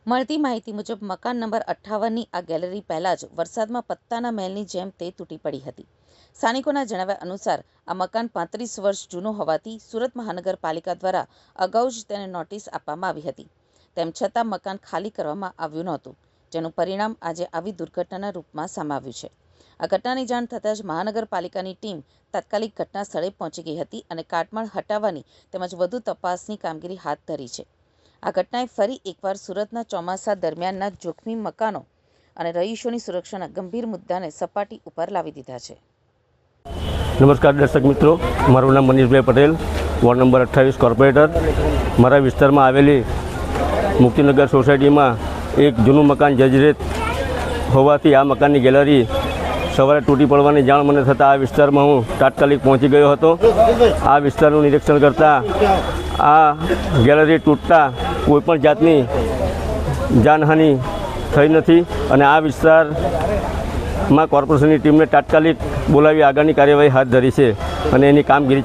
મળતી માહિતી મુજબ મકાન નંબર 58ની આ ગેલેરી પહેલાં જ વરસાદમાં પત્તાના મહેલની જેમ તે તૂટી પડી હતી. સ્થાનિકોના જણાવ્યા અનુસાર આ મકાન 35 વર્ષ જૂનું હોવાથી સુરત મહાનગરપાલિકા દ્વારા અગાઉ જ તેને નોટિસ આપવામાં આવી હતી. તેમ છતાં મકાન ખાલી કરવામાં આવ્યું નહોતું, જેનું પરિણામ આજે આવી દુર્ઘટનાના રૂપમાં સામે આવ્યું છે. આ ઘટનાની જાણ થતાં જ મહાનગરપાલિકાની ટીમ તાત્કાલિક ઘટના સ્થળે પહોંચી ગઈ હતી અને કાટમાળ હટાવવાની તેમજ વધુ તપાસની કામગીરી હાથ ધરી છે. આ ઘટનાએ ફરી એકવાર સુરતના ચોમાસા દરમિયાનના જોખમી મકાનો અને રહીશોની સુરક્ષાના ગંભીર મુદ્દાને સપાટી ઉપર લાવી દીધા છે. નમસ્કાર દર્શક મિત્રો, મારું નામ મનીષભાઈ પટેલ, વોર્ડ નંબર 28 કોર્પોરેટર. મારા વિસ્તારમાં આવેલી મુક્તિનગર સોસાયટીમાં એક જૂનું મકાન જર્જરિત હોવાથી આ મકાનની ગેલેરી સવારે તૂટી પડવાની જાણ મને થતાં આ વિસ્તારમાં હું તાત્કાલિક પહોંચી ગયો હતો. આ વિસ્તારનું નિરીક્ષણ કરતાં આ ગેલેરી તૂટતા કોઈપણ જાતની જાનહાનિ થઈ નથી અને આ વિસ્તારમાં કોર્પોરેશનની ટીમને તાત્કાલિક બોલાવી આગળની કાર્યવાહી હાથ ધરી છે અને એની કામગીરી